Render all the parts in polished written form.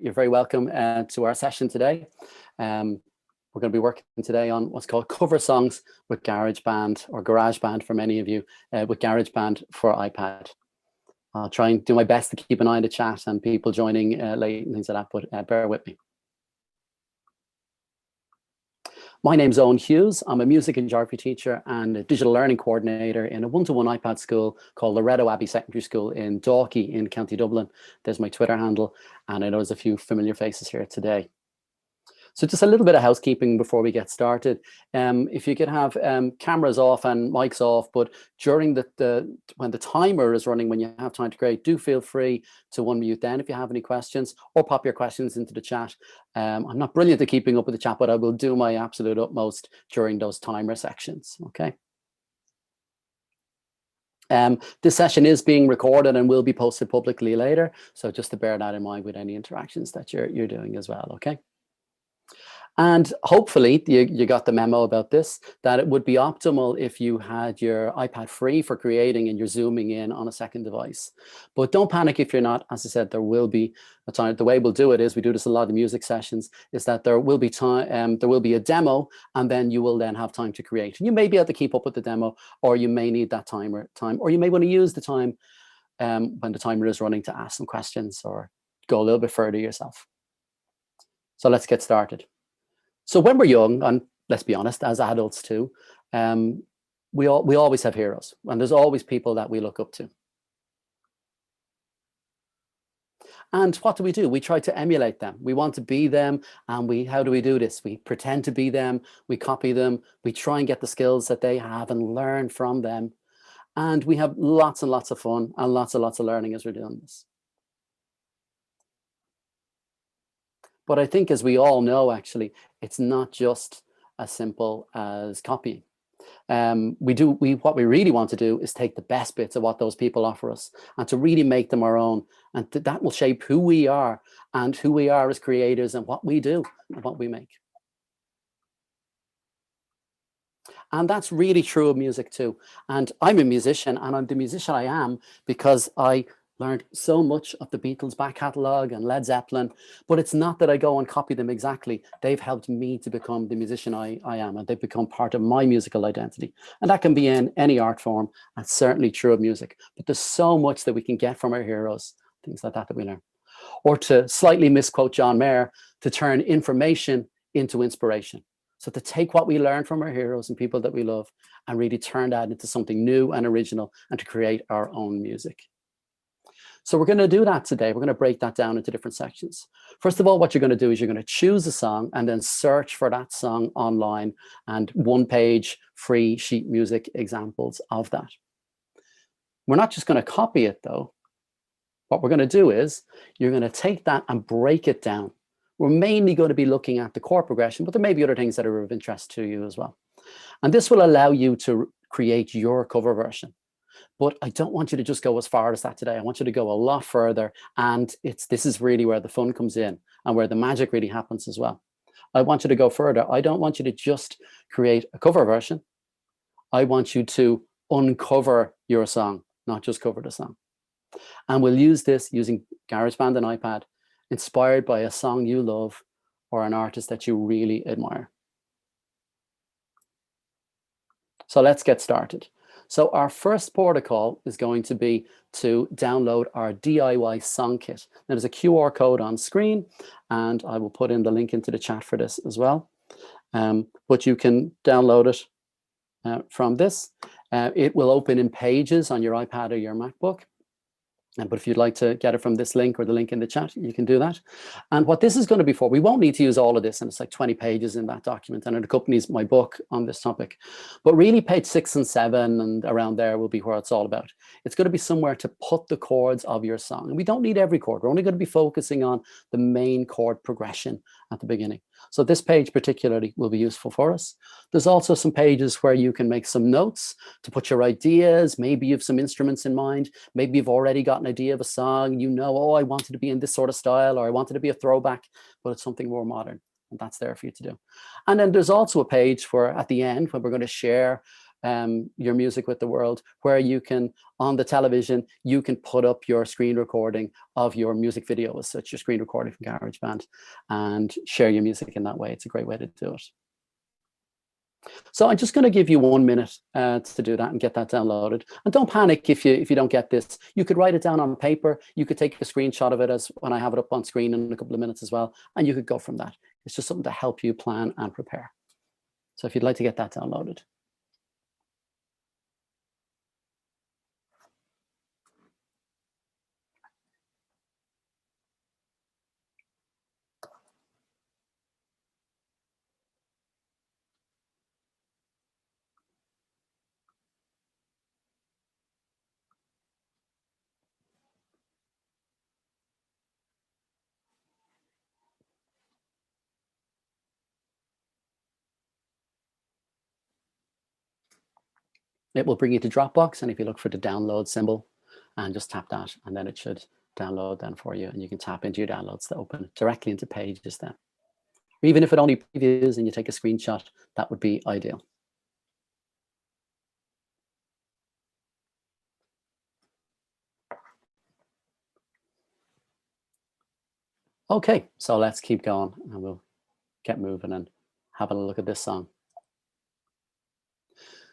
You're very welcome to our session today. We're going to be working today on what's called cover songs with GarageBand, or GarageBand for many of you, with GarageBand for iPad. I'll try and do my best to keep an eye on the chat and people joining late and things like that, but bear with me. My name's Owen Hughes. I'm a music and geography teacher and a digital learning coordinator in a one-to-one iPad school called Loretto Abbey Secondary School in Dalkey in County Dublin. There's my Twitter handle, and I know there's a few familiar faces here today. So just a little bit of housekeeping before we get started. If you could have cameras off and mics off, but during when the timer is running, when you have time to create, do feel free to unmute then if you have any questions, or pop your questions into the chat. I'm not brilliant at keeping up with the chat, but I will do my absolute utmost during those timer sections, okay? This session is being recorded and will be posted publicly later, so just to bear that in mind with any interactions that you're doing as well, okay? And hopefully you got the memo about this, that it would be optimal if you had your iPad free for creating and you're zooming in on a second device. But don't panic if you're not. As I said, there will be a time. The way we'll do it is, we do this a lot of music sessions, is that there will be time, there will be a demo, and then you will then have time to create. And you may be able to keep up with the demo, or you may need that time, or you may want to use the time when the timer is running to ask some questions or go a little bit further yourself. So let's get started. So when we're young, and let's be honest, as adults too, we always have heroes, and there's always people that we look up to. And what do? We try to emulate them. We want to be them, and how do we do this? We pretend to be them, we copy them, we try and get the skills that they have and learn from them. And we have lots and lots of fun and lots of learning as we're doing this. But I think, as we all know, actually, it's not just as simple as copying. What we really want to do is take the best bits of what those people offer us and to really make them our own. And that will shape who we are and who we are as creators and what we do and what we make. And that's really true of music too. And I'm a musician, and I'm the musician I am because I learned so much of the Beatles' back catalogue and Led Zeppelin, but it's not that I go and copy them exactly. They've helped me to become the musician I am, and they've become part of my musical identity. And that can be in any art form, and certainly true of music. But there's so much that we can get from our heroes, things like that we learn. Or to slightly misquote John Mayer, to turn information into inspiration. So to take what we learn from our heroes and people that we love and really turn that into something new and original, and to create our own music. So we're going to do that today. We're going to break that down into different sections. First of all, what you're going to do is you're going to choose a song and then search for that song online, and one-page free sheet music examples of that. We're not just going to copy it though. What we're going to do is you're going to take that and break it down. We're mainly going to be looking at the chord progression, but there may be other things that are of interest to you as well. And this will allow you to create your cover version. But I don't want you to just go as far as that today. I want you to go a lot further. And this is really where the fun comes in and where the magic really happens as well. I want you to go further. I don't want you to just create a cover version. I want you to uncover your song, not just cover the song. And we'll use this using GarageBand and iPad, inspired by a song you love or an artist that you really admire. So let's get started. So our first protocol is going to be to download our DIY song kit. Now, there's a QR code on screen, and I will put in the link into the chat for this as well. But you can download it from this. It will open in Pages on your iPad or your MacBook. But if you'd like to get it from this link or the link in the chat, you can do that. And what this is going to be for, we won't need to use all of this, and it's like 20 pages in that document, and it accompanies my book on this topic. But really page 6 and 7 and around there will be where it's all about. It's going to be somewhere to put the chords of your song. And we don't need every chord. We're only going to be focusing on the main chord progression at the beginning. So this page particularly will be useful for us. There's also some pages where you can make some notes to put your ideas. Maybe you have some instruments in mind. Maybe you've already got an idea of a song. You know, oh, I wanted to be in this sort of style, or I wanted to be a throwback, but it's something more modern. And that's there for you to do. And then there's also a page where at the end, when we're going to share your music with the world, where you can, on the television, you can put up your screen recording of your music video as such, your screen recording from GarageBand, and share your music in that way. It's a great way to do it. So I'm just going to give you 1 minute to do that and get that downloaded. And don't panic if you don't get this. You could write it down on paper. You could take a screenshot of it as when I have it up on screen in a couple of minutes as well. And you could go from that. It's just something to help you plan and prepare. So if you'd like to get that downloaded. It will bring you to Dropbox. And if you look for the download symbol and just tap that, and then it should download then for you. And you can tap into your downloads to open it directly into Pages then. Or even if it only previews and you take a screenshot, that would be ideal. Okay, so let's keep going and we'll get moving and have a look at this song.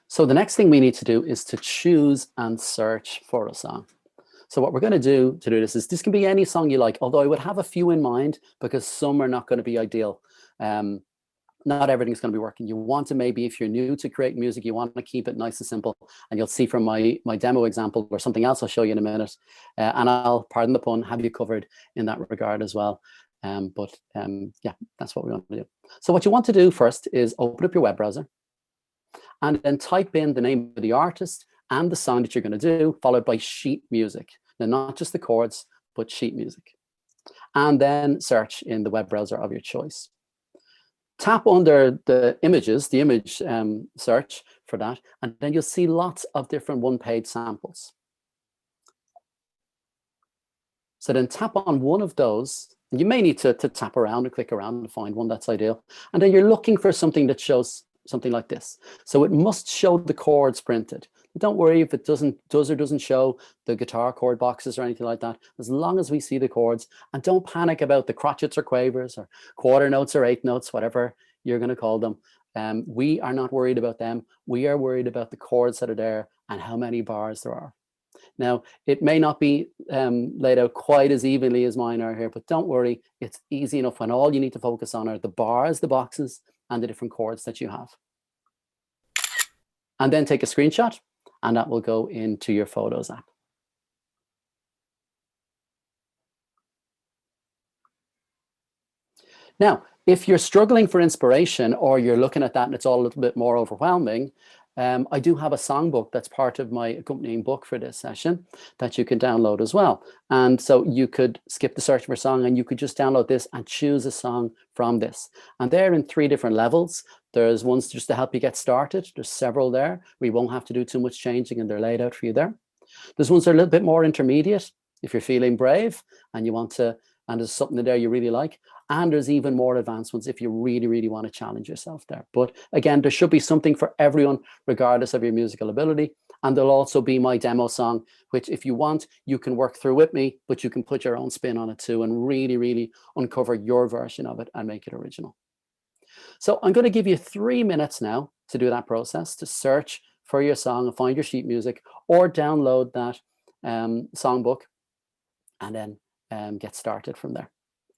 So the next thing we need to do is to choose and search for a song. So what we're going to do this can be any song you like, although I would have a few in mind because some are not going to be ideal. Not everything's going to be working. You want to, maybe if you're new to create music, you want to keep it nice and simple. And you'll see from my demo example or something else I'll show you in a minute. And I'll, pardon the pun, have you covered in that regard as well. Yeah, that's what we want to do. So what you want to do first is open up your web browser and then type in the name of the artist and the song that you're going to do, followed by sheet music. Now, not just the chords, but sheet music. And then search in the web browser of your choice. Tap under the images, the image search for that, and then you'll see lots of different one-page samples. So then tap on one of those, and you may need to tap around and click around and find one that's ideal. And then you're looking for something that shows something like this. So it must show the chords printed. But don't worry if it does or doesn't show the guitar chord boxes or anything like that, as long as we see the chords. And don't panic about the crotchets or quavers or quarter notes or eighth notes, whatever you're going to call them. We are not worried about them. We are worried about the chords that are there and how many bars there are. Now, it may not be laid out quite as evenly as mine are here, but don't worry, it's easy enough when all you need to focus on are the bars, the boxes, and the different chords that you have. And then take a screenshot, and that will go into your Photos app. Now, if you're struggling for inspiration or you're looking at that and it's all a little bit more overwhelming, I do have a songbook that's part of my accompanying book for this session that you can download as well. And so you could skip the search for a song and you could just download this and choose a song from this. And they're in 3 different levels. There's ones just to help you get started. There's several there. We won't have to do too much changing and they're laid out for you there. There's ones that are a little bit more intermediate if you're feeling brave and you want to, and there's something there you really like. And there's even more advanced ones if you really, really want to challenge yourself there. But again, there should be something for everyone, regardless of your musical ability. And there'll also be my demo song, which if you want, you can work through with me, but you can put your own spin on it too and really, really uncover your version of it and make it original. So I'm going to give you 3 minutes now to do that process, to search for your song and find your sheet music or download that songbook and then get started from there.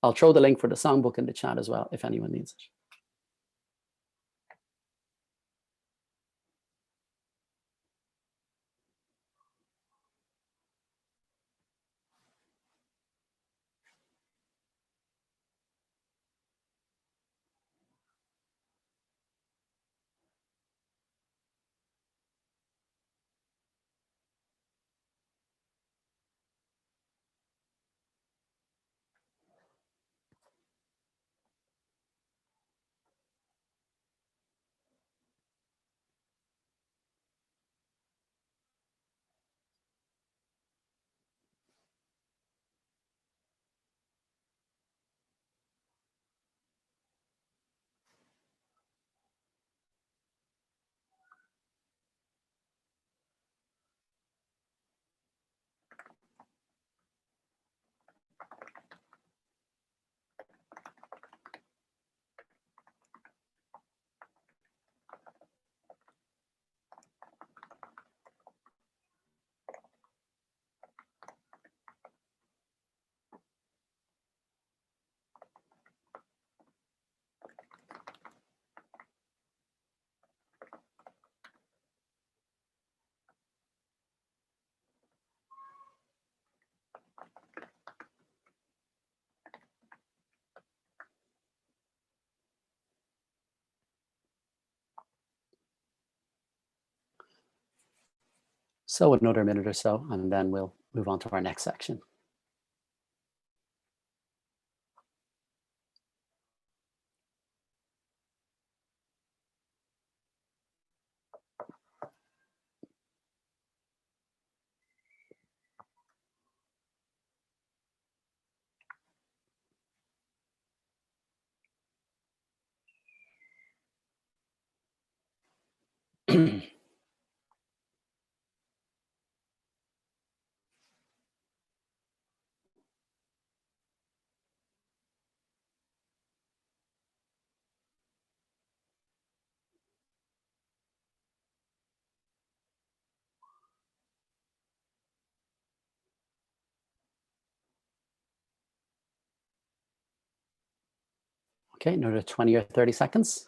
I'll throw the link for the songbook in the chat as well, if anyone needs it. So another minute or so, and then we'll move on to our next section. Okay, another 20 or 30 seconds.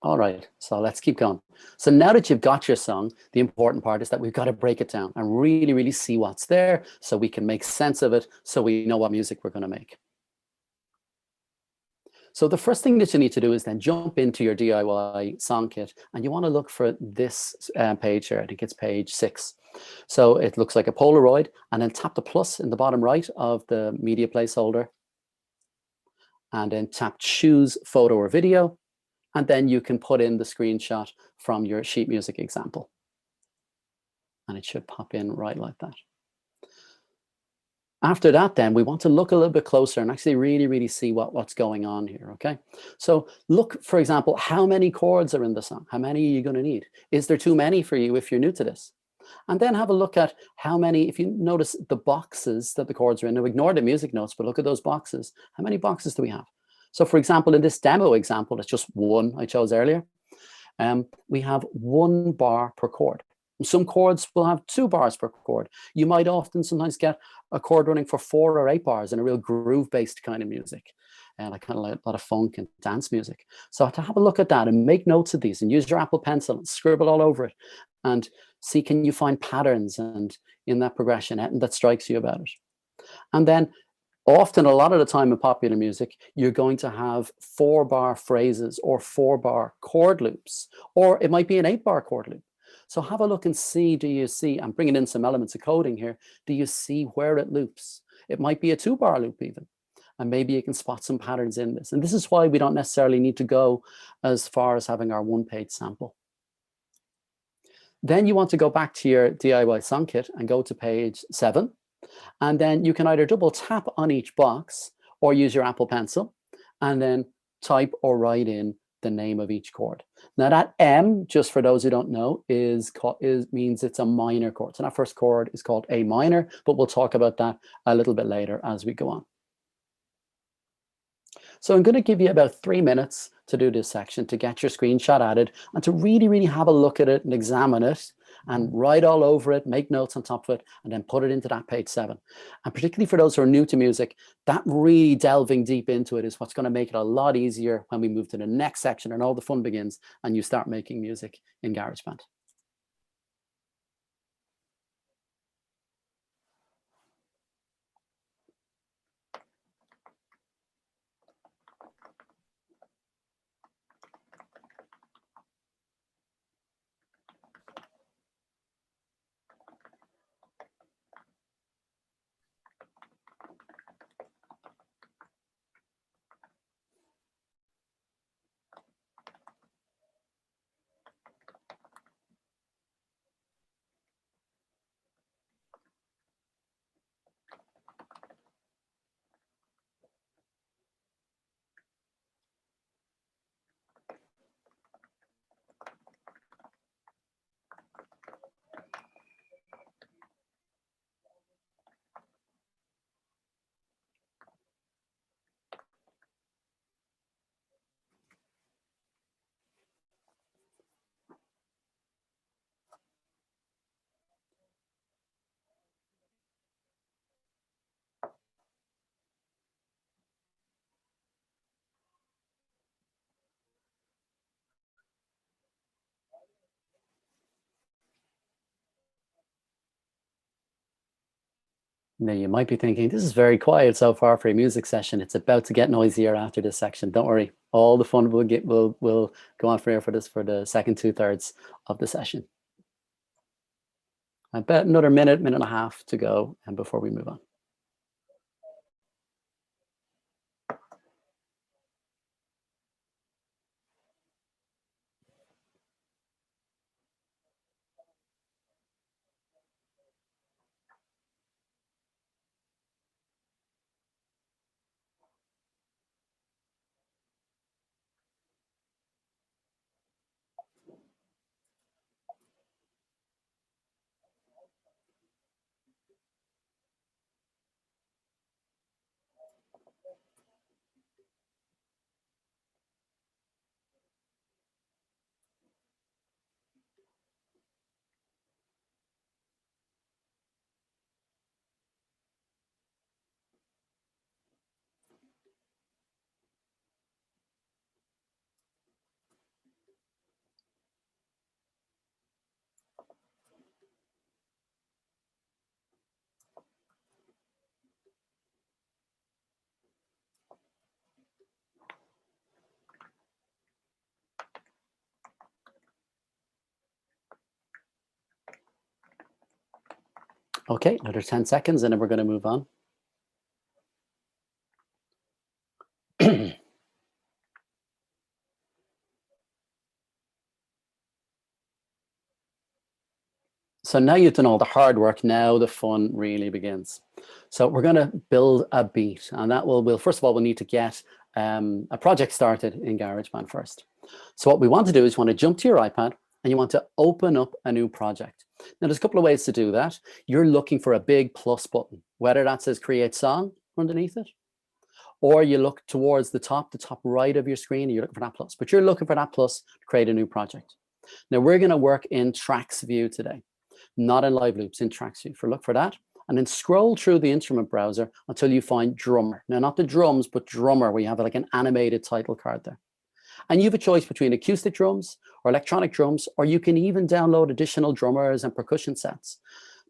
All right, so let's keep going. So now that you've got your song, the important part is that we've got to break it down and really, really see what's there so we can make sense of it so we know what music we're going to make. So the first thing that you need to do is then jump into your DIY song kit, and you want to look for this page here. I think it's page 6. So it looks like a Polaroid, and then tap the plus in the bottom right of the media placeholder, and then tap choose photo or video, and then you can put in the screenshot from your sheet music example. And it should pop in right like that. After that, then we want to look a little bit closer and actually really, really see what's going on here, okay? So look, for example, how many chords are in the song? How many are you gonna need? Is there too many for you if you're new to this? And then have a look at how many, if you notice the boxes that the chords are in. Now ignore the music notes, but look at those boxes. How many boxes do we have? So for example, in this demo example, it's just one I chose earlier. We have 1 bar per chord. Some chords will have 2 bars per chord. You might sometimes get a chord running for 4 or 8 bars in a real groove-based kind of music, and like kind of like a lot of funk and dance music. So to have a look at that and make notes of these and use your Apple Pencil and scribble all over it and see, can you find patterns and in that progression and that strikes you about it. And then often, a lot of the time in popular music, you're going to have 4-bar phrases or 4-bar chord loops, or it might be an 8-bar chord loop. So have a look and see, do you see, I'm bringing in some elements of coding here, do you see where it loops? It might be a 2-bar loop even, and maybe you can spot some patterns in this. And this is why we don't necessarily need to go as far as having our 1-page sample. Then you want to go back to your DIY song kit and go to page 7. And then you can either double tap on each box or use your Apple Pencil and then type or write in the name of each chord. Now that M, just for those who don't know, means it's a minor chord. So that first chord is called A minor, but we'll talk about that a little bit later as we go on. So I'm going to give you about 3 minutes to do this section, to get your screenshot added and to really, really have a look at it and examine it and write all over it, make notes on top of it, and then put it into that page 7. And particularly for those who are new to music, that really delving deep into it is what's going to make it a lot easier when we move to the next section and all the fun begins and you start making music in GarageBand. Now you might be thinking, this is very quiet so far for a music session. It's about to get noisier after this section. Don't worry, all the fun will go on for this for the second 2/3 of the session. I bet another minute and a half to go, and before we move on. Okay, another 10 seconds, and then we're going to move on. So now you've done all the hard work. Now the fun really begins. So we're going to build a beat, and that we'll first of all, we'll need to get a project started in GarageBand first. So what we want to do is you want to jump to your iPad and you want to open up a new project. Now there's a couple of ways to do that. You're looking for a big plus button, whether that says create song underneath it, or you look towards the top right of your screen, and you're looking for that plus, but you're looking for that plus to create a new project. Now we're going to work in tracks view today, not in live loops, in tracks view. Look for that, and then scroll through the instrument browser until you find drummer. Now, not the drums, but drummer, where you have like an animated title card there. And you have a choice between acoustic drums or electronic drums, or you can even download additional drummers and percussion sets.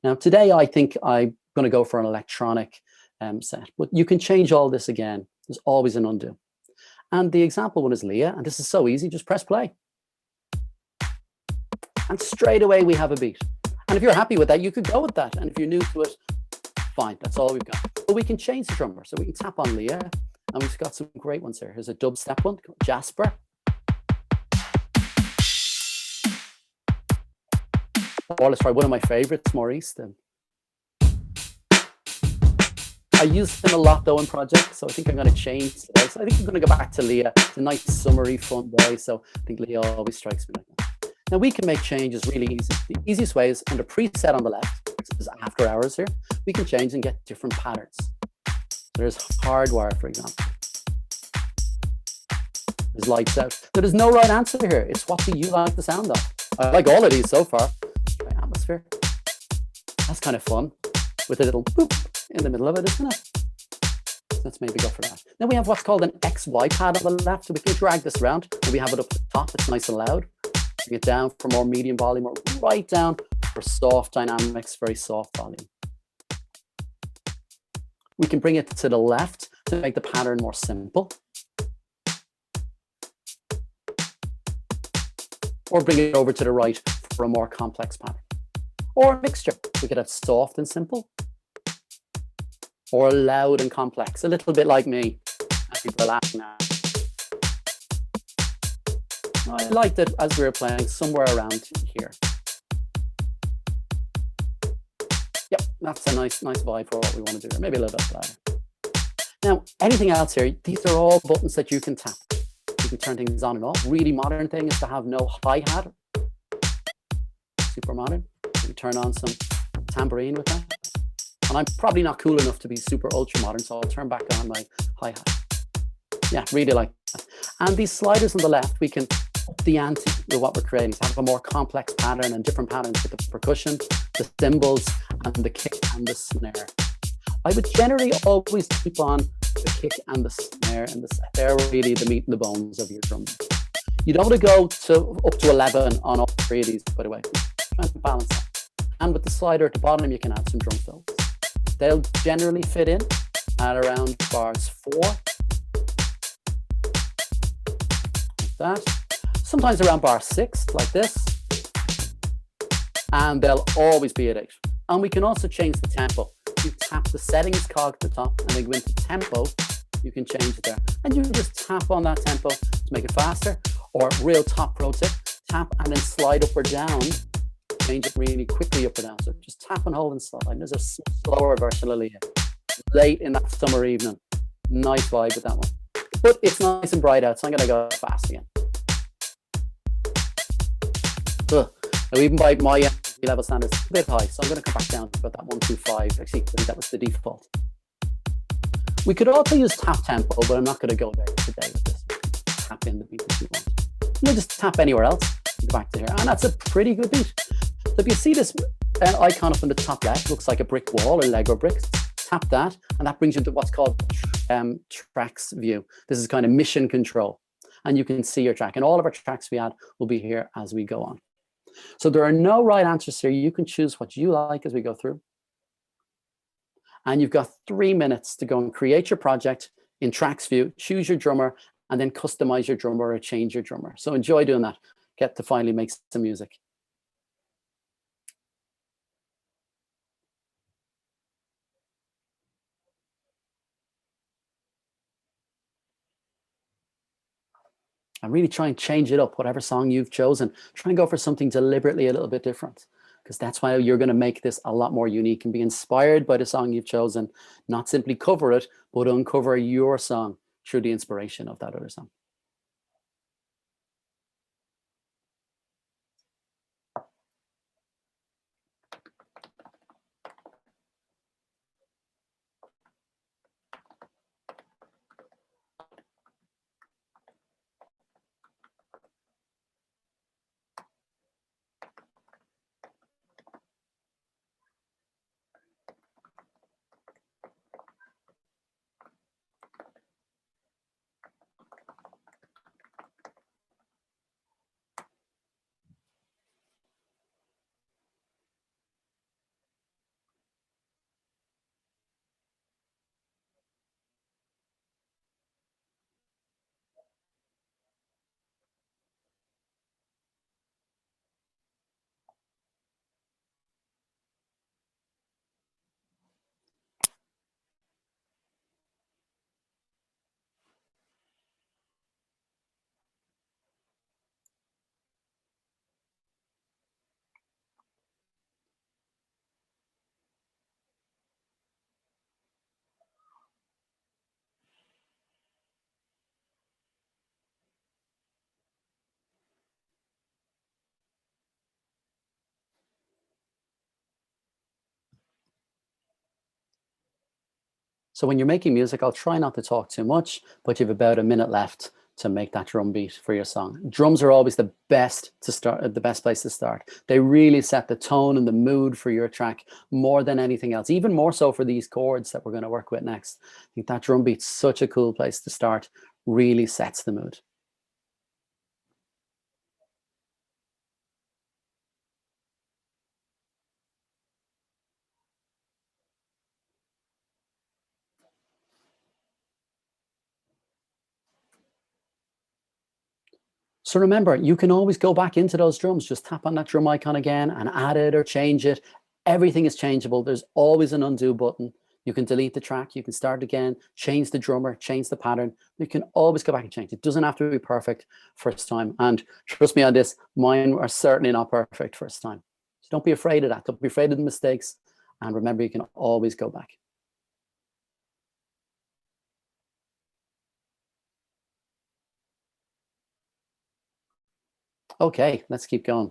Now, today, I think I'm going to go for an electronic set, but you can change all this again. There's always an undo. And the example one is Leah, and this is so easy, just press play. And straight away, we have a beat. And if you're happy with that, you could go with that. And if you're new to it, fine, that's all we've got. But we can change the drummer. So we can tap on Leah, and we've got some great ones here. Here's a dubstep one called Jasper. Or let's try one of my favorites, Maurice. I use them a lot though in projects, so I think I'm going to change today. So I think I'm going to go back to Leah. It's a nice summery, fun day. So I think Leah always strikes me like that. Now we can make changes really easy. The easiest way is under preset on the left, which is after hours here, we can change and get different patterns. So there's hardwire, for example. There's lights out. So there's no right answer here. It's what do you like the sound of? I like all of these so far. Try atmosphere. That's kind of fun with a little boop in the middle of it, isn't it? So let's maybe go for that. Then we have what's called an XY pad on the left. So we can drag this around and we have it up the top. It's nice and loud. Bring it down for more medium volume, or right down for soft dynamics, very soft volume. We can bring it to the left to make the pattern more simple. Or bring it over to the right for a more complex pattern. Or a mixture. We could have soft and simple. Or loud and complex, a little bit like me. People are laughing now. I liked it as we were playing somewhere around here. Yep, that's a nice vibe for what we want to do here. Maybe a little bit louder. Now, anything else here? These are all buttons that you can tap. You can turn things on and off. Really modern thing is to have no hi-hat. Super modern. You can turn on some tambourine with that. And I'm probably not cool enough to be super ultra modern, so I'll turn back on my hi-hat. Yeah, really like that. And these sliders on the left, we can up the ante with what we're creating, to have a more complex pattern and different patterns with the percussion, the cymbals, and the kick and the snare. I would generally always keep on the kick and the snare and the set. They're really the meat and the bones of your drum. You don't want to go up to 11 on all three of these, by the way. Try to balance that. And with the slider at the bottom, you can add some drum fills. They'll generally fit in at around bars 4, like that. Sometimes around bar 6, like this. And they'll always be at 8. And we can also change the tempo. You tap the settings cog at the top and then go into tempo. You can change it there. And you can just tap on that tempo to make it faster. Or real top pro tip, tap and then slide up or down. Change it really quickly up or down. So just tap and hold and slide. And there's a slower version of Leah. Late in that summer evening. Nice vibe with that one. But it's nice and bright out, so I'm going to go fast again. Ugh. Now, even by my level standards, it's a bit high, so I'm going to come back down to about that 125. Actually, I think that was the default. We could also use tap tempo, but I'm not going to go there today with this. Tap in the beat if you want. You just tap anywhere else. Go back to here, and that's a pretty good beat. So if you see this icon up in the top left, looks like a brick wall or Lego bricks. Tap that, and that brings you to what's called tracks view. This is kind of mission control, and you can see your track. And all of our tracks we add will be here as we go on. So there are no right answers here. You can choose what you like as we go through. And you've got 3 minutes to go and create your project in tracks view, choose your drummer, and then customize your drummer or change your drummer. So enjoy doing that. Get to finally make some music. And really try and change it up, whatever song you've chosen. Try and go for something deliberately a little bit different, because that's why you're going to make this a lot more unique and be inspired by the song you've chosen, not simply cover it, but uncover your song through the inspiration of that other song. So when you're making music, I'll try not to talk too much, but you've about a minute left to make that drum beat for your song. Drums are always the best to start, the best place to start. They really set the tone and the mood for your track more than anything else, even more so for these chords that we're going to work with next. I think that drum beat's such a cool place to start, really sets the mood. So remember, you can always go back into those drums. Just tap on that drum icon again and add it or change it. Everything is changeable. There's always an undo button. You can delete the track. You can start again, change the drummer, change the pattern. You can always go back and change. It doesn't have to be perfect first time. And trust me on this, mine are certainly not perfect first time. So don't be afraid of that. Don't be afraid of the mistakes. And remember, you can always go back. Okay, let's keep going.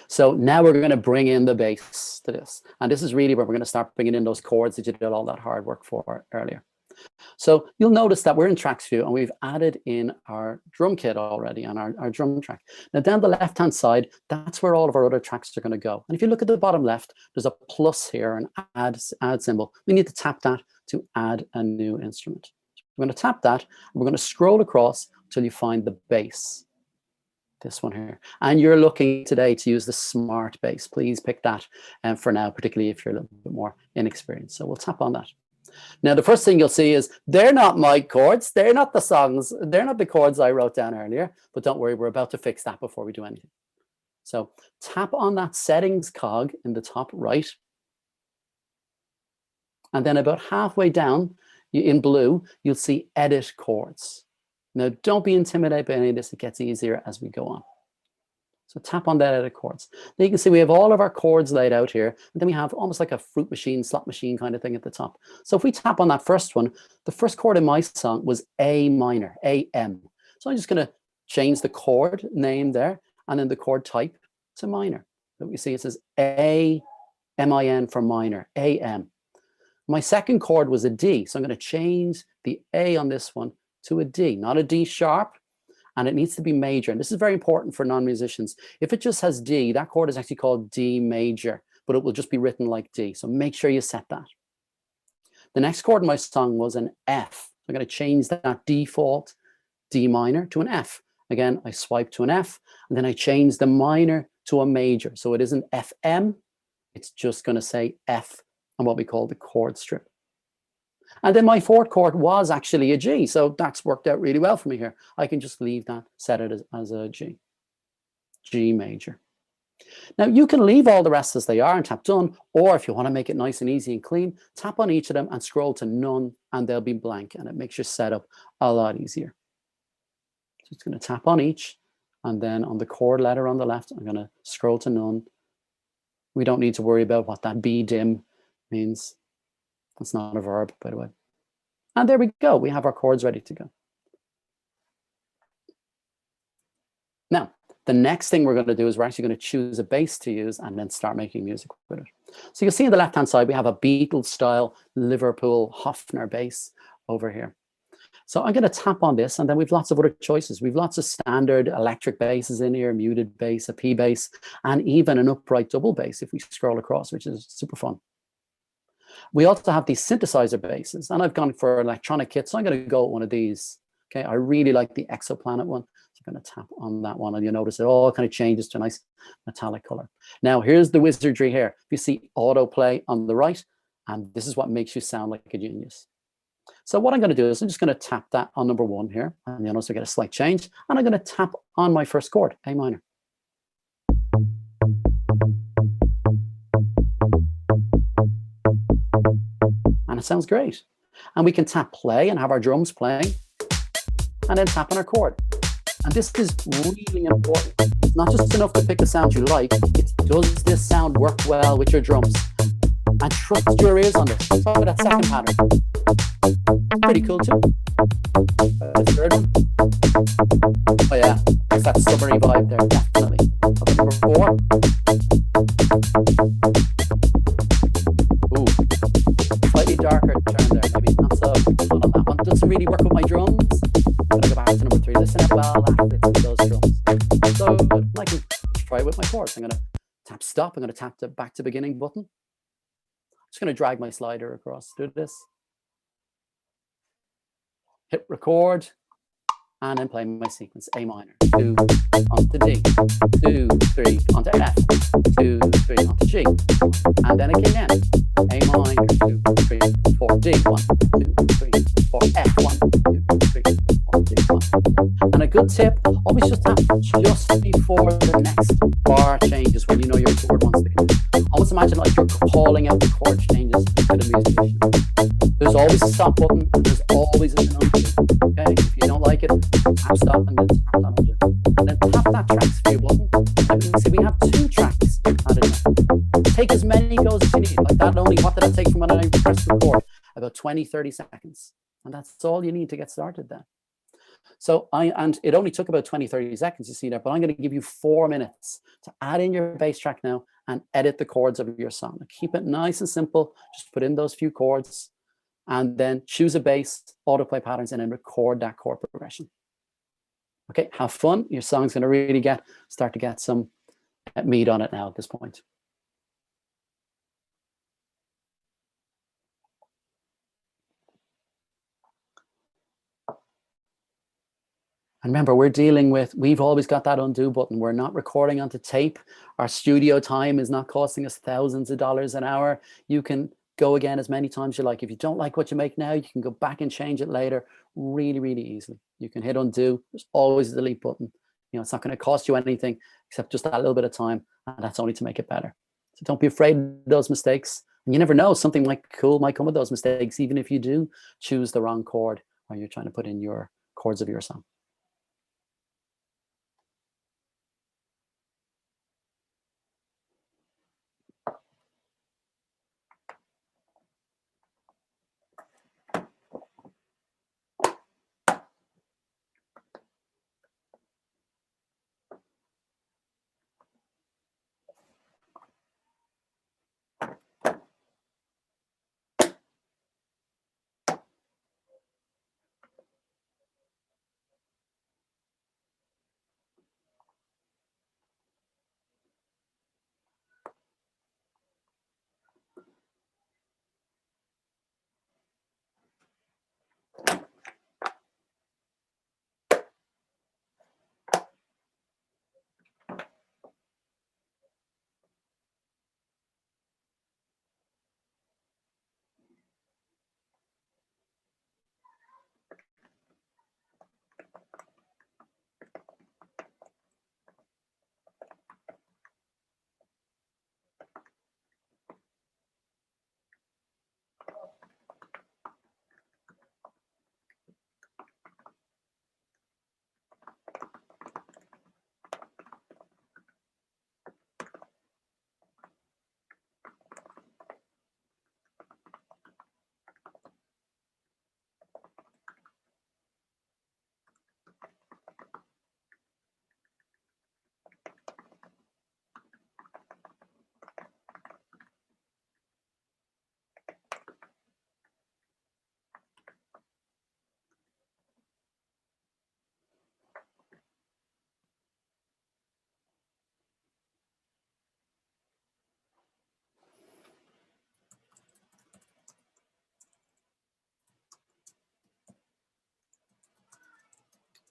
So now we're going to bring in the bass to this. And this is really where we're going to start bringing in those chords that you did all that hard work for earlier. So you'll notice that we're in tracks view and we've added in our drum kit already on our drum track. Now down the left-hand side, that's where all of our other tracks are going to go. And if you look at the bottom left, there's a plus here, an add symbol. We need to tap that to add a new instrument. We're going to tap that and we're going to scroll across until you find the bass. This one here. And you're looking today to use the smart bass. Please pick that for now, particularly if you're a little bit more inexperienced. So we'll tap on that. Now, the first thing you'll see is they're not my chords. They're not the songs. They're not the chords I wrote down earlier. But don't worry, we're about to fix that before we do anything. So tap on that settings cog in the top right. And then about halfway down in blue, you'll see edit chords. Now, don't be intimidated by any of this. It gets easier as we go on. So tap on that edit chords. Now you can see we have all of our chords laid out here. And then we have almost like a fruit machine, slot machine kind of thing at the top. So if we tap on that first one, the first chord in my song was A minor, A-M. So I'm just going to change the chord name there and then the chord type to minor. So we see it says A-M-I-N for minor, A-M. My second chord was a D. So I'm going to change the A on this one to a D, not a D sharp, and it needs to be major. And this is very important for non-musicians. If it just has D, that chord is actually called D major, but it will just be written like D. So make sure you set that. The next chord in my song was an F. I'm going to change that default D minor to an F. Again, I swipe to an F, and then I change the minor to a major. So it isn't FM, it's just going to say F on what we call the chord strip. And then my fourth chord was actually a G. So that's worked out really well for me here. I can just leave that, set it as a G, G major. Now you can leave all the rest as they are and tap done, or if you want to make it nice and easy and clean, tap on each of them and scroll to none and they'll be blank, and it makes your setup a lot easier. So it's going to tap on each, and then on the chord letter on the left, I'm going to scroll to none. We don't need to worry about what that B dim means. That's not a verb, by the way. And there we go. We have our chords ready to go. Now, the next thing we're going to do is we're actually going to choose a bass to use and then start making music with it. So you can see on the left-hand side, we have a Beatles-style Liverpool Hofner bass over here. So I'm going to tap on this, and then we've lots of other choices. We've lots of standard electric basses in here, muted bass, a P bass, and even an upright double bass if we scroll across, which is super fun. We also have these synthesizer basses, and I've gone for electronic kits, so I'm going to go with one of these. Okay, I really like the Exoplanet one, so I'm going to tap on that one, and you'll notice it all kind of changes to a nice metallic color. Now, here's the wizardry here. You see autoplay on the right, and this is what makes you sound like a genius. So what I'm going to do is I'm just going to tap that on number one here, and you'll notice I get a slight change, and I'm going to tap on my first chord, A minor. And it sounds great. And we can tap play and have our drums playing, and then tap on our chord. And this is really important. It's not just enough to pick a sound you like. It's, does this sound work well with your drums? And trust your ears on this. So that second pattern. Pretty cool too. The third one. Oh yeah, it's that summery vibe there, definitely. Okay, number four. Ooh, slightly darker turn there, maybe not so on that one. Doesn't really work with my drums. I'm gonna go back to number three. Listen how well that fits with those drums. So I can try it with my chords. I'm gonna tap stop. I'm gonna tap the back to beginning button. I'm just gonna drag my slider across. Do this. Hit record, and then play my sequence. A minor, 2, onto D, 2, 3, onto F, 2, 3, onto G, and then again, A minor, 2, 3, 4, D, 1, 2, 3, 4, F, 1, 2, 3, 4, D, 1. And a good tip, always just tap just before the next bar changes when you know your chord wants to go. Almost imagine like you're calling out the chord changes to the musician. There's always a stop button, and there's always an undo. Okay, if you don't like it, tap stop and then tap that undo. And then tap that tracks view button. And we can see we have 2 tracks added in. Take as many goes as you need. Like that only, what did I take from when I pressed record? About 20, 30 seconds. And that's all you need to get started then. So and it only took about 20, 30 seconds, you see that, but I'm going to give you 4 minutes to add in your bass track now and edit the chords of your song. Keep it nice and simple. Just put in those few chords and then choose a bass, autoplay patterns, and then record that chord progression. Okay, have fun. Your song's going to really start to get some meat on it now at this point. And remember, we've always got that undo button. We're not recording onto tape. Our studio time is not costing us thousands of dollars an hour. You can go again as many times as you like. If you don't like what you make now, you can go back and change it later really, really easily. You can hit undo. There's always a delete button. You know, it's not going to cost you anything except just that little bit of time, and that's only to make it better. So don't be afraid of those mistakes. And you never know, something cool might come with those mistakes, even if you do choose the wrong chord when you're trying to put in your chords of your song.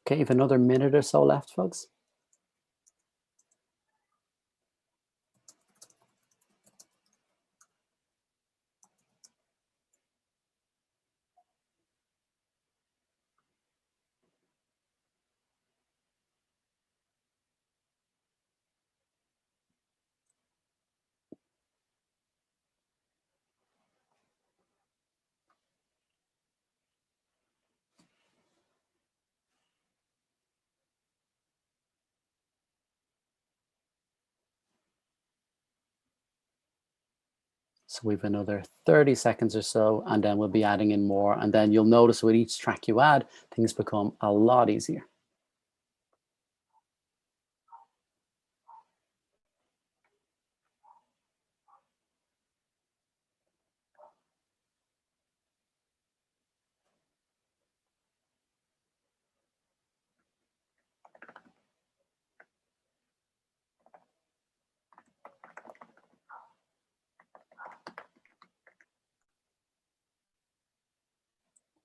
Okay, you've another minute or so left, folks. So we've another 30 seconds or so, and then we'll be adding in more. And then you'll notice with each track you add, things become a lot easier.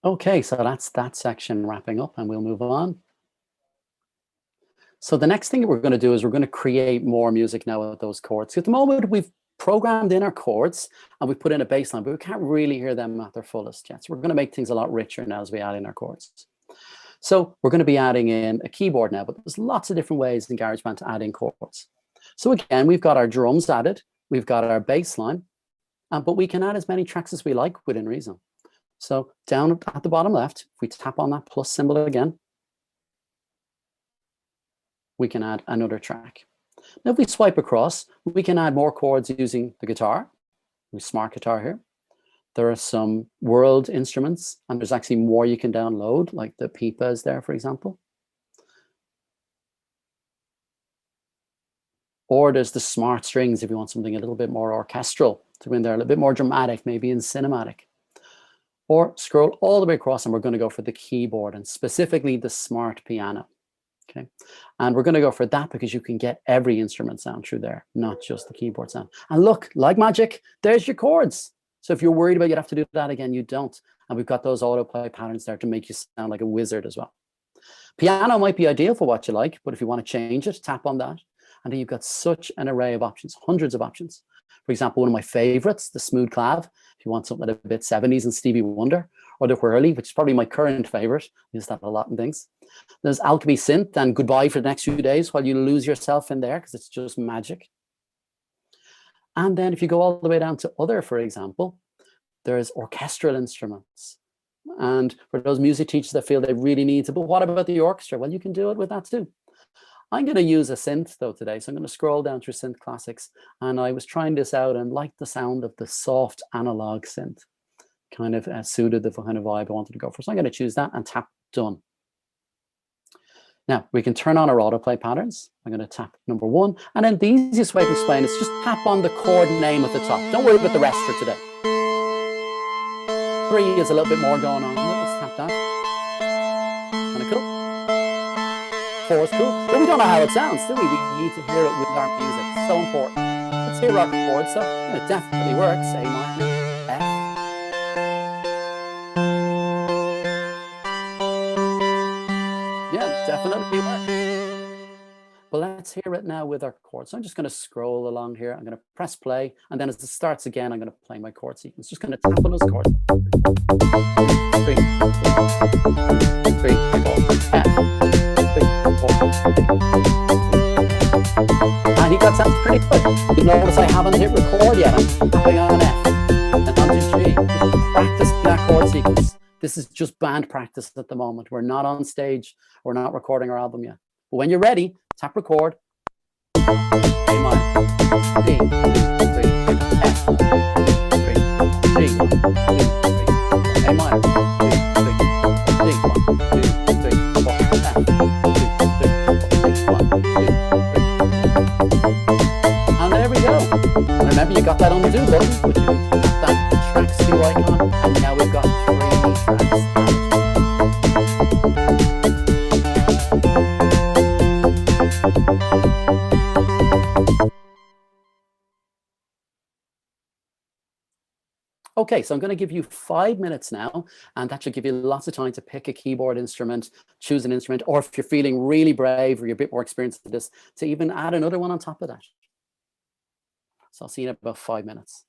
Okay, so that's that section wrapping up, and we'll move on. So the next thing we're going to do is we're going to create more music now with those chords. At the moment, we've programmed in our chords and we've put in a bass line, but we can't really hear them at their fullest yet. So we're going to make things a lot richer now as we add in our chords. So we're going to be adding in a keyboard now, but there's lots of different ways in GarageBand to add in chords. So again, we've got our drums added, we've got our bass line, but we can add as many tracks as we like within reason. So down at the bottom left, if we tap on that plus symbol again, we can add another track. Now, if we swipe across, we can add more chords using the guitar, the smart guitar here. There are some world instruments, and there's actually more you can download, like the pipa is there, for example. Or there's the smart strings if you want something a little bit more orchestral to go in there, a little bit more dramatic, maybe in cinematic. Or scroll all the way across, and we're going to go for the keyboard, and specifically the smart piano. Okay, and we're going to go for that because you can get every instrument sound through there, not just the keyboard sound. And look, like magic, there's your chords. So if you're worried about you'd have to do that again, you don't. And we've got those autoplay patterns there to make you sound like a wizard as well. Piano might be ideal for what you like, but if you want to change it, tap on that. And then you've got such an array of options, hundreds of options. For example, one of my favorites, the smooth clav, if you want something a bit 70s and Stevie Wonder, or the whirly, which is probably my current favorite. I use that a lot in things. There's Alchemy Synth and Goodbye for the next few days while you lose yourself in there, because it's just magic. And then if you go all the way down to other, for example, there's orchestral instruments. And for those music teachers that feel they really need to, but what about the orchestra? Well, you can do it with that too. I'm going to use a synth though today. So I'm going to scroll down through synth classics. And I was trying this out and liked the sound of the soft analog synth. Kind of suited the kind of vibe I wanted to go for. So I'm going to choose that and tap done. Now we can turn on our autoplay patterns. I'm going to tap number 1. And then the easiest way to explain is just tap on the chord name at the top. Don't worry about the rest for today. 3 is a little bit more going on. Let's tap that. Kind of cool. 4 is cool. But we don't know how it sounds, do we? We need to hear it with our music. It's so important. Let's hear our chords. So it definitely works. A minor, F. Yeah, definitely works. But let's hear it now with our chords. So I'm just going to scroll along here. I'm going to press play. And then as it starts again, I'm going to play my chord sequence. Just going to tap on those chords. 3, 3, 4, F. 3, 4. And that sounds pretty good. You notice I haven't hit record yet. I'm tapping on F and onto G. Practicing that chord sequence. This is just band practice at the moment. We're not on stage. We're not recording our album yet. But when you're ready, tap record. A minor, D, 3, F, 3, G, 1, 2, 3, A minor, 2, 3, D, 1, 2, 3, 4, F, 2, 3, 4, 1, 2, 3. And there we go. And remember, you got that undo button, which you can tap that tracks view icon, and now we've got 3 tracks. Okay, so I'm going to give you 5 minutes now, and that should give you lots of time to pick a keyboard instrument, choose an instrument, or if you're feeling really brave or you're a bit more experienced at this, to even add another one on top of that. So I'll see you in about 5 minutes.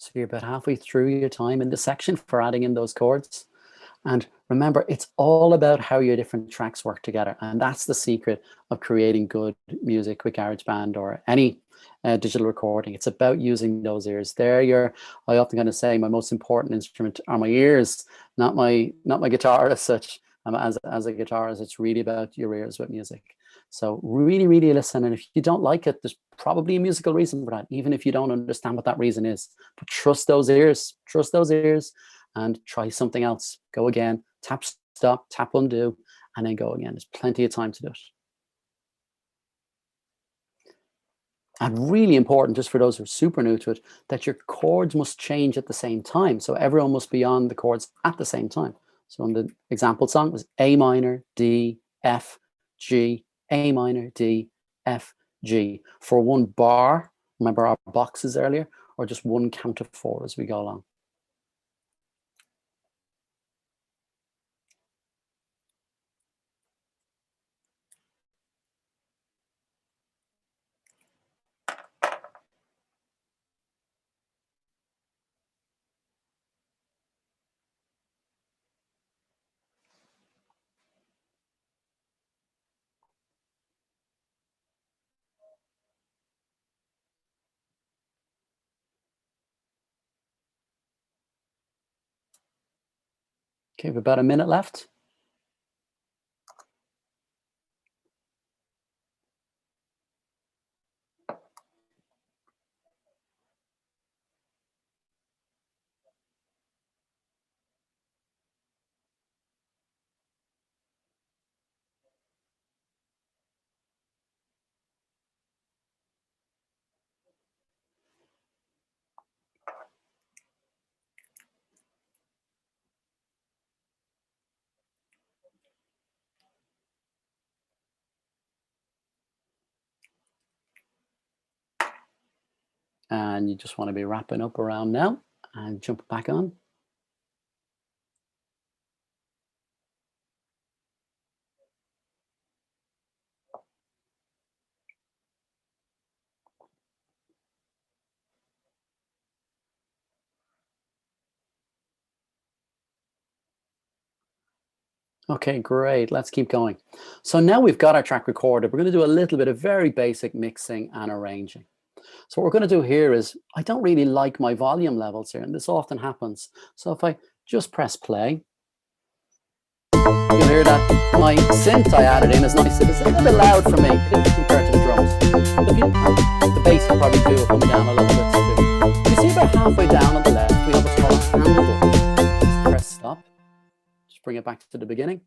So you're about halfway through your time in the section for adding in those chords. And remember, it's all about how your different tracks work together. And that's the secret of creating good music with GarageBand or any digital recording. It's about using those ears. I often kind of say my most important instrument are my ears, not my guitar as such. As a guitarist, it's really about your ears with music. So really, really listen. And if you don't like it, there's probably a musical reason for that, even if you don't understand what that reason is. But trust those ears, and try something else. Go again, tap stop, tap undo, and then go again. There's plenty of time to do it. And really important, just for those who are super new to it, that your chords must change at the same time. So everyone must be on the chords at the same time. So in the example song, it was A minor, D, F, G, A minor, D, F, G. For one bar, remember our boxes earlier, or just one count of 4 as we go along. Okay, we've about a minute left. And you just want to be wrapping up around now and jump back on. Okay, great. Let's keep going. So now we've got our track recorded. We're going to do a little bit of very basic mixing and arranging. So what we're going to do here is, I don't really like my volume levels here, and this often happens. So if I just press play, you'll hear that my synth I added in is nice. It's a little bit loud for me compared to the drums. The bass will probably do it coming down a little bit too. You see about halfway down on the left, we have what's called a handle. Just press stop. Just bring it back to the beginning.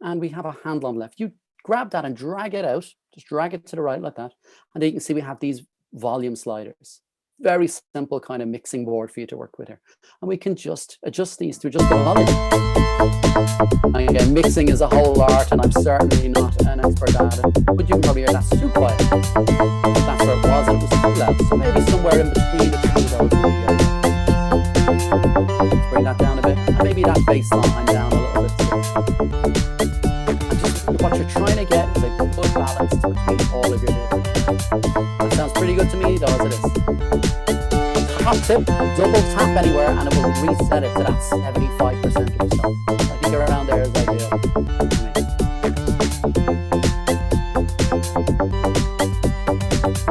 And we have a handle on the left. You grab that and drag it out. Just drag it to the right like that. And then you can see we have these volume sliders. Very simple kind of mixing board for you to work with here. And we can just adjust these to adjust the volume. And again, mixing is a whole art, and I'm certainly not an expert at it. But you can probably hear that's too quiet. That's where it was, and it was too loud. So maybe somewhere in between the two of those would be okay. Let's bring that down a bit. And maybe that bass line down a little bit too. And just what you're trying to get is a good balance between all of your different. That sounds pretty good to me, though, as it is. Top tip, double tap anywhere and it will reset it to that 75% or so. I think around there is ideal.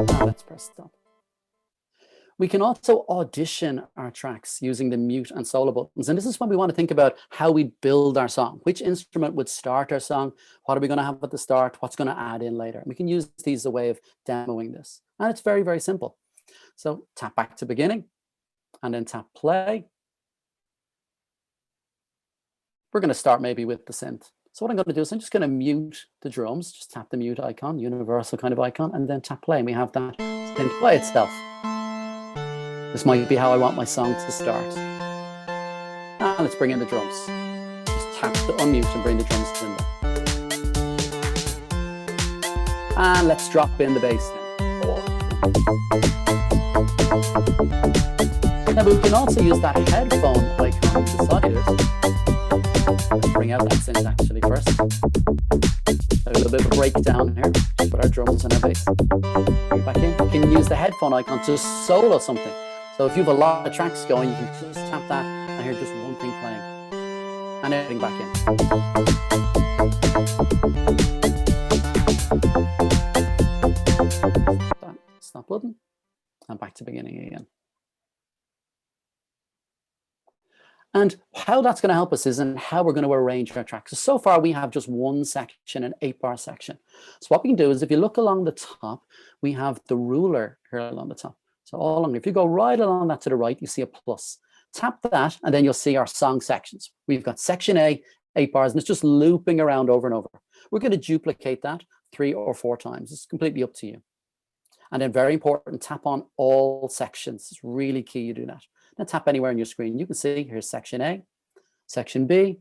Now let's press stop. We can also audition our tracks using the mute and solo buttons. And this is when we want to think about how we build our song. Which instrument would start our song? What are we going to have at the start? What's going to add in later? And we can use these as a way of demoing this. And it's very, very simple. So tap back to beginning and then tap play. We're going to start maybe with the synth. So what I'm going to do is I'm just going to mute the drums. Just tap the mute icon, universal kind of icon, and then tap play. And we have that synth play itself. This might be how I want my song to start. And let's bring in the drums. Just tap the unmute and bring the drums in there. And let's drop in the bass now. Now we can also use that headphone icon beside it. Let's bring out that synth actually first. A little bit of a breakdown here. Just put our drums and our bass. Bring it back in. You can use the headphone icon to solo something. So So if you have a lot of tracks going, you can just tap that and hear just one thing playing and everything back in. Stop button and back to beginning again. And how that's going to help us is in how we're going to arrange our tracks. So far, we have just one section, an 8-bar section. So what we can do is if you look along the top, we have the ruler here along the top. So all along, if you go right along that to the right, you see a plus. Tap that, and then you'll see our song sections. We've got section A, 8 bars, and it's just looping around over and over. We're going to duplicate that 3 or 4 times. It's completely up to you. And then very important, tap on all sections. It's really key you do that. Now tap anywhere on your screen. You can see here's section A, section B,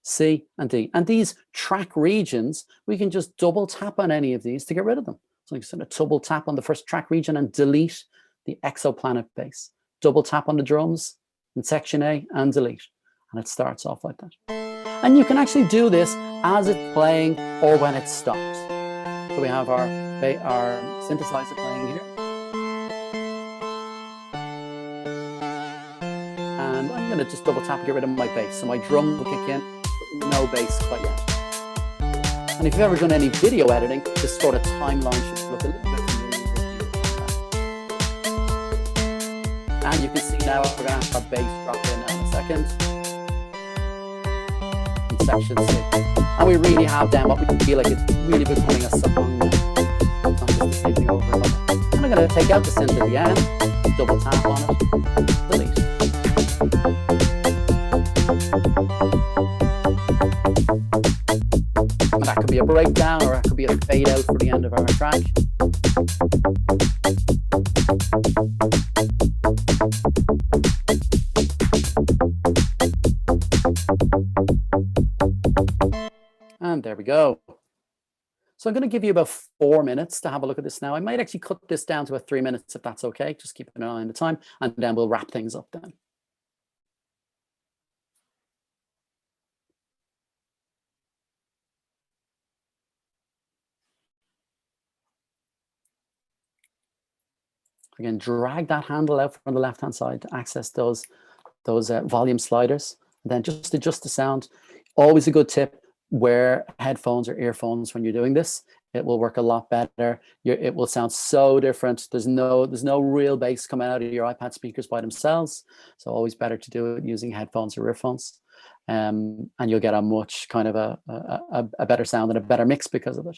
C, and D. And these track regions, we can just double tap on any of these to get rid of them. So you sort of double tap on the first track region and delete the exoplanet bass. Double tap on the drums in section A and delete. And it starts off like that. And you can actually do this as it's playing or when it stops. So we have our synthesizer playing here. And I'm going to just double tap and get rid of my bass. So my drum will kick in, but no bass quite yet. And if you've ever done any video editing, this sort of timeline should look a little bit familiar. And you can see now we're going to have our bass drop in a second. In section C. And we really have then what we can feel like it's really becoming a song now. It's not just the same thing over and over. And I'm going to take out the synth at the end, double tap on it, delete. And that could be a breakdown or that could be a fade out for the end of our track. And there we go. So I'm going to give you about 4 minutes to have a look at this now. I might actually cut this down to about 3 minutes if that's okay. Just keep an eye on the time and then we'll wrap things up then. Again, drag that handle out from the left-hand side to access those volume sliders. And then just adjust the sound. Always a good tip, wear headphones or earphones when you're doing this. It will work a lot better. It will sound so different. There's no real bass coming out of your iPad speakers by themselves. So always better to do it using headphones or earphones. And you'll get a much kind of a better sound and a better mix because of it.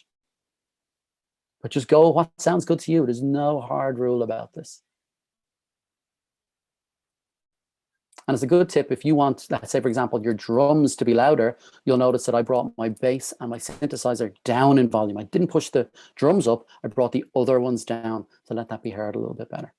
But just go what sounds good to you. There's no hard rule about this. And it's a good tip if you want, let's say, for example, your drums to be louder, you'll notice that I brought my bass and my synthesizer down in volume. I didn't push the drums up. I brought the other ones down to let that be heard a little bit better.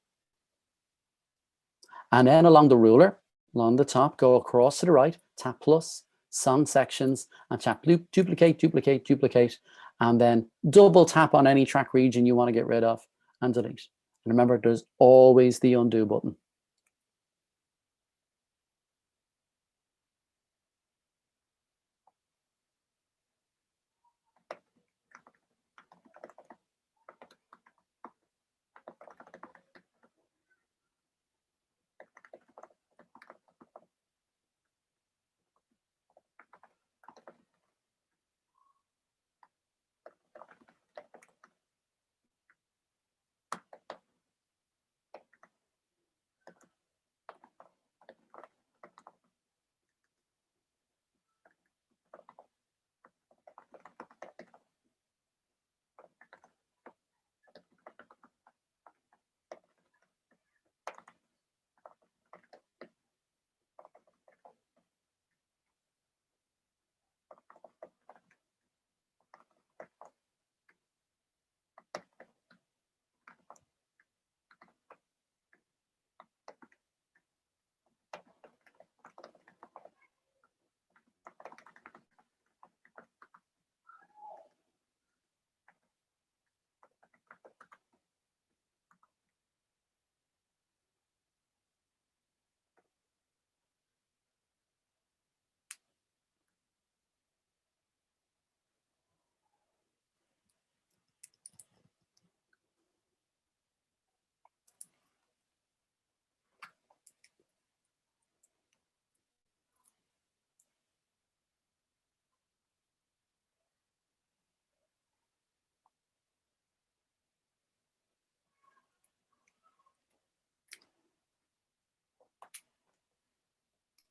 And then along the ruler, along the top, go across to the right, tap plus, song sections, and tap duplicate, duplicate, duplicate. And then double tap on any track region you want to get rid of and delete. And remember, there's always the undo button.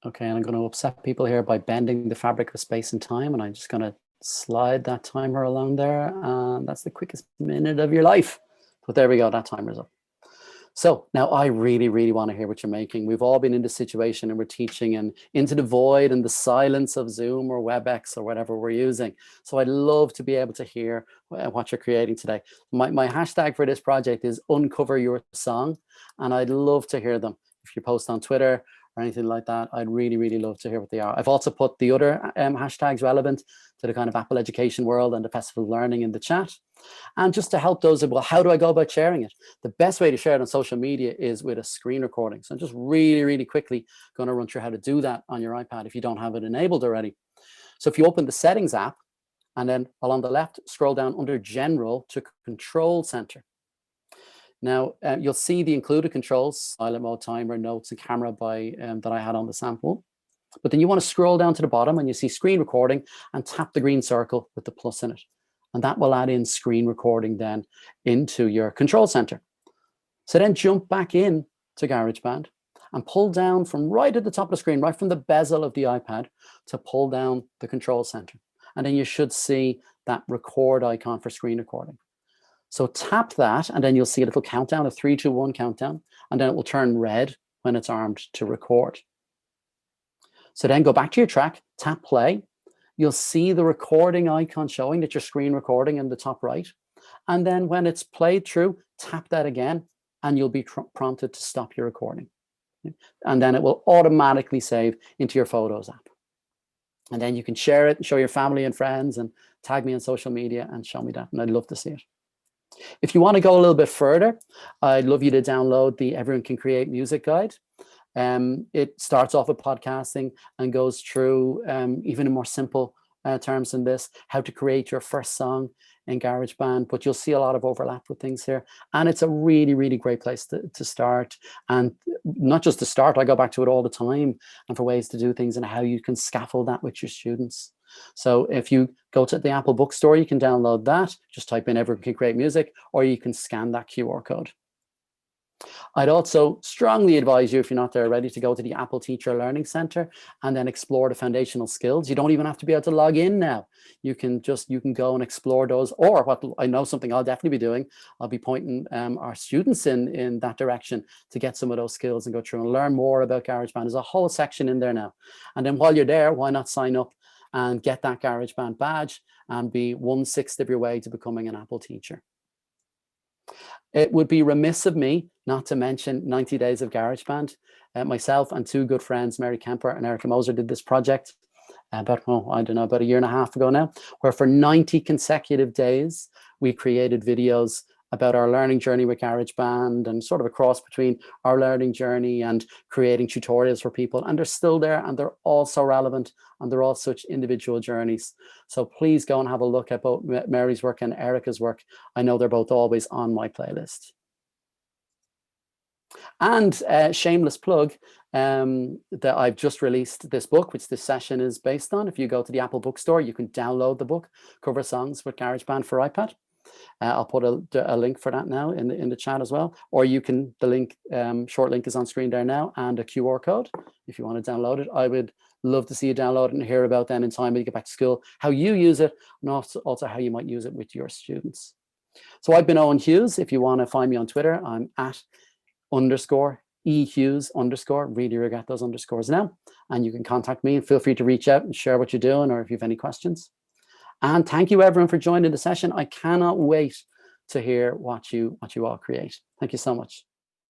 Okay, and I'm going to upset people here by bending the fabric of space and time, and I'm just going to slide that timer along there, and that's the quickest minute of your life. But there we go, that timer's up. So now I really, really want to hear what you're making. We've all been in this situation and we're teaching and into the void and the silence of Zoom or WebEx or whatever we're using. So I'd love to be able to hear what you're creating today. My hashtag for this project is Uncover Your Song, and I'd love to hear them. If you post on Twitter or anything like that, I'd really, really love to hear what they are. I've also put the other hashtags relevant to the kind of Apple education world and the Festival of Learning in the chat. And just to help those, well, how do I go about sharing it? The best way to share it on social media is with a screen recording. So I'm just really, really quickly going to run through how to do that on your iPad if you don't have it enabled already. So if you open the Settings app, and then along the left, scroll down under General to Control Center. Now, you'll see the included controls, silent mode, timer, notes, and camera that I had on the sample. But then you want to scroll down to the bottom and you see screen recording and tap the green circle with the plus in it. And that will add in screen recording then into your control center. So then jump back in to GarageBand and pull down from right at the top of the screen, right from the bezel of the iPad, to pull down the control center. And then you should see that record icon for screen recording. So tap that, and then you'll see a little countdown, a 3, 2, 1 countdown, and then it will turn red when it's armed to record. So then go back to your track, tap play. You'll see the recording icon showing that you're screen recording in the top right. And then when it's played through, tap that again, and you'll be prompted to stop your recording. And then it will automatically save into your Photos app. And then you can share it and show your family and friends and tag me on social media and show me that. And I'd love to see it. If you want to go a little bit further, I'd love you to download the Everyone Can Create Music Guide. It starts off with podcasting and goes through, even in more simple terms than this, how to create your first song in GarageBand, but you'll see a lot of overlap with things here. And it's a really, really great place to start. And not just to start, I go back to it all the time, and for ways to do things and how you can scaffold that with your students. So if you go to the Apple bookstore, you can download that. Just type in Everyone Can Create Music, or you can scan that QR code. I'd also strongly advise you, if you're not there already, to go to the Apple Teacher Learning Center and then explore the foundational skills. You don't even have to be able to log in now. You can go and explore those. Or what I know something I'll definitely be doing, I'll be pointing our students in that direction to get some of those skills and go through and learn more about GarageBand. There's a whole section in there now. And then while you're there, why not sign up and get that GarageBand badge and be 1/6 of your way to becoming an Apple teacher. It would be remiss of me not to mention 90 Days of GarageBand. Myself and two good friends, Mary Kemper and Erica Moser, did this project about a year and a half ago now, where for 90 consecutive days, we created videos about our learning journey with GarageBand and sort of a cross between our learning journey and creating tutorials for people. And they're still there, and they're all so relevant, and they're all such individual journeys. So please go and have a look at both Mary's work and Erica's work. I know they're both always on my playlist. And shameless plug, that I've just released this book, which this session is based on. If you go to the Apple bookstore, you can download the book, Cover Songs with GarageBand for iPad. I'll put a link for that now in the chat as well. Or you can, the link, short link is on screen there now, and a QR code if you want to download it. I would love to see you download it and hear about then in time when you get back to school, how you use it, and also how you might use it with your students. So I've been Owen Hughes. If you want to find me on Twitter, I'm @_ehughes_. Really regret those underscores now. And you can contact me and feel free to reach out and share what you're doing, or if you have any questions. And thank you everyone for joining the session. I cannot wait to hear what you all create. Thank you so much.